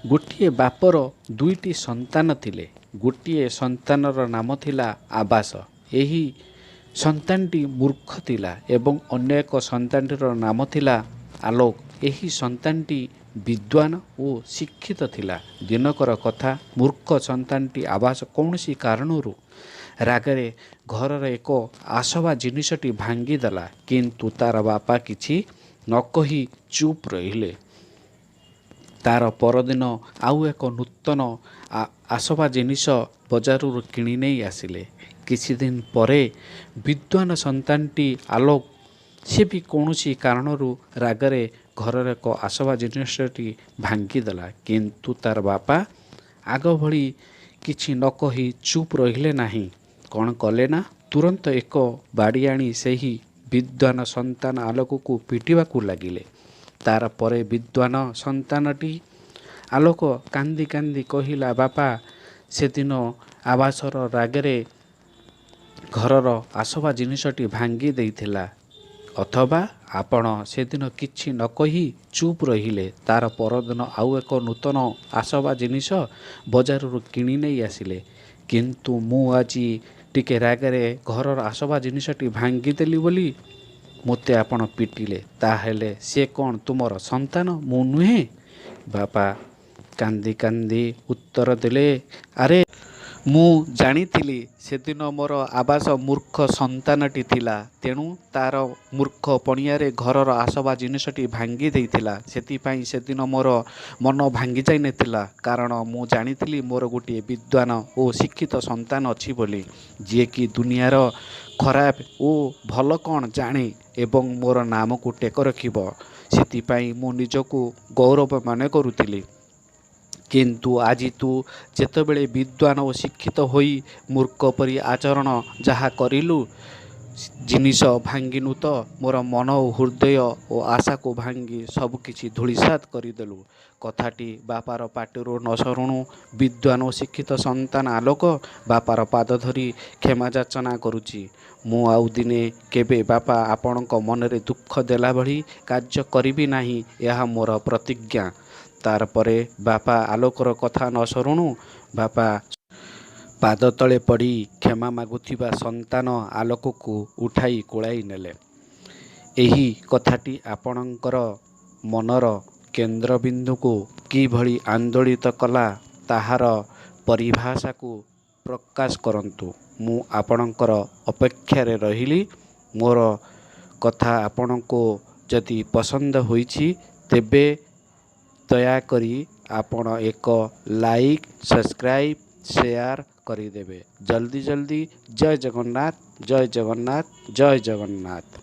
ଗୋଟିଏ ବାପର ଦୁଇଟି ସନ୍ତାନ ଥିଲେ। ଗୋଟିଏ ସନ୍ତାନର ନାମ ଥିଲା ଆବାସ। ଏହି ସନ୍ତାନଟି ମୂର୍ଖ ଥିଲା ଏବଂ ଅନ୍ୟ ଏକ ସନ୍ତାନଟିର ନାମ ଥିଲା ଆଲୋକ। ଏହି ସନ୍ତାନଟି ବିଦ୍ୱାନ ଓ ଶିକ୍ଷିତ ଥିଲା। ଦିନକର କଥା, ମୂର୍ଖ ସନ୍ତାନଟି ଆବାସ କୌଣସି କାରଣରୁ ରାଗରେ ଘରର ଏକ ଆସବା ଜିନିଷଟି ଭାଙ୍ଗିଦେଲା, କିନ୍ତୁ ତାର ବାପା କିଛି ନ କହି ଚୁପ୍ ରହିଲେ। ତାର ପରଦିନ ଆଉ ଏକ ନୂତନ ଆସବା ଜିନିଷ ବଜାରରୁ କିଣି ନେଇ ଆସିଲେ। କିଛିଦିନ ପରେ ବିଦ୍ୱାନ ସନ୍ତାନଟି ଆଲୋକ, ସେ ବି କୌଣସି କାରଣରୁ ରାଗରେ ଘରର ଏକ ଆସବା ଜିନିଷଟି ଭାଙ୍ଗିଦେଲା, କିନ୍ତୁ ତାର ବାପା ଆଗ ଭଳି କିଛି ନ କହି ଚୁପ୍ ରହିଲେ ନାହିଁ। କ'ଣ କଲେ ନା, ତୁରନ୍ତ ଏକ ବାଡ଼ି ଆଣି ସେହି ବିଦ୍ୱାନ ସନ୍ତାନ ଆଲୋକକୁ ପିଟିବାକୁ ଲାଗିଲେ। ତାର ପରେ ବିଦ୍ୱାନ ସନ୍ତାନଟି ଆଲୋକ କାନ୍ଦି କାନ୍ଦି କହିଲା, ବାପା, ସେଦିନ ଆବାସର ରାଗରେ ଘରର ଆସବା ଜିନିଷଟି ଭାଙ୍ଗି ଦେଇଥିଲା, ଅଥବା ଆପଣ ସେଦିନ କିଛି ନ କହି ଚୁପ୍ ରହିଲେ। ତାର ପରଦିନ ଆଉ ଏକ ନୂତନ ଆସବା ଜିନିଷ ବଜାରରୁ କିଣି ନେଇ ଆସିଲେ, କିନ୍ତୁ ମୁଁ ଆଜି ଟିକେ ରାଗରେ ଘରର ଆସବା ଜିନିଷଟି ଭାଙ୍ଗିଦେଲି ବୋଲି ମୋତେ ଆପଣ ପିଟିଲେ। ତାହେଲେ ସେ କ'ଣ ତୁମର ସନ୍ତାନ, ମୁଁ ନୁହେଁ? ବାପା କାନ୍ଦି କାନ୍ଦି ଉତ୍ତର ଦେଲେ, ଆରେ ମୁଁ ଜାଣିଥିଲି ସେଦିନ ମୋର ଆବାସ ମୂର୍ଖ ସନ୍ତାନଟି ଥିଲା, ତେଣୁ ତାର ମୂର୍ଖ ପଣିଆରେ ଘରର ଆସବା ଜିନିଷଟି ଭାଙ୍ଗି ଦେଇଥିଲା। ସେଥିପାଇଁ ସେଦିନ ମୋର ମନ ଭାଙ୍ଗି ଯାଇନଥିଲା, କାରଣ ମୁଁ ଜାଣିଥିଲି ମୋର ଗୋଟିଏ ବିଦ୍ୱାନ ଓ ଶିକ୍ଷିତ ସନ୍ତାନ ଅଛି ବୋଲି, ଯିଏକି ଦୁନିଆର ଖରାପ ଓ ଭଲ କ'ଣ ଜାଣେ ଏବଂ ମୋର ନାମକୁ ଟେକ ରଖିବ। ସେଥିପାଇଁ ମୁଁ ନିଜକୁ ଗୌରବ ମନେ କରୁଥିଲି। କିନ୍ତୁ ଆଜି ତୁ ଯେତେବେଳେ ବିଦ୍ୱାନ ଓ ଶିକ୍ଷିତ ହୋଇ ମୂର୍ଖ ପରି ଆଚରଣ ଯାହା କରିଲୁ, ଜିନିଷ ଭାଙ୍ଗିନୁ ତ ମୋର ମନ ଓ ହୃଦୟ ଓ ଆଶାକୁ ଭାଙ୍ଗି ସବୁକିଛି ଧୂଳିସାତ କରିଦେଲୁ। କଥାଟି ବାପାର ପାଟିରୁ ନ ସରୁଣୁ ବିଦ୍ୱାନ ଓ ଶିକ୍ଷିତ ସନ୍ତାନ ଆଲୋକ ବାପାର ପାଦ ଧରି କ୍ଷମା ଯାଚନା କରୁଛି। ମୁଁ ଆଉ ଦିନେ କେବେ ବାପା ଆପଣଙ୍କ ମନରେ ଦୁଃଖ ଦେଲା ଭଳି କାର୍ଯ୍ୟ କରିବି ନାହିଁ, ଏହା ମୋର ପ୍ରତିଜ୍ଞା। ତାର ପରେ ବାପା ଆଲୋକର କଥା ନ ସରୁଣୁ ବାପା ପାଦ ତଳେ ପଡ଼ି କ୍ଷମା ମାଗୁଥିବା ସନ୍ତାନ ଆଲୋକକୁ ଉଠାଇ କୋଳାଇ ନେଲେ। ଏହି କଥାଟି ଆପଣଙ୍କର ମନର କେନ୍ଦ୍ରବିନ୍ଦୁକୁ କିଭଳି ଆନ୍ଦୋଳିତ କଲା, ତାହାର ପରିଭାଷାକୁ ପ୍ରକାଶ କରନ୍ତୁ। ମୁଁ ଆପଣଙ୍କର ଅପେକ୍ଷାରେ ରହିଲି। ମୋର କଥା ଆପଣଙ୍କୁ ଯଦି ପସନ୍ଦ ହୋଇଛି, ତେବେ ଦୟାକରି ଆପଣ ଏକ ଲାଇକ୍, ସବସ୍କ୍ରାଇବ୍, ସେୟାର କରିଦେବେ। ଜଲ୍ଦି ଜଲ୍ଦି। ଜୟ ଜଗନ୍ନାଥ, ଜୟ ଜଗନ୍ନାଥ, ଜୟ ଜଗନ୍ନାଥ।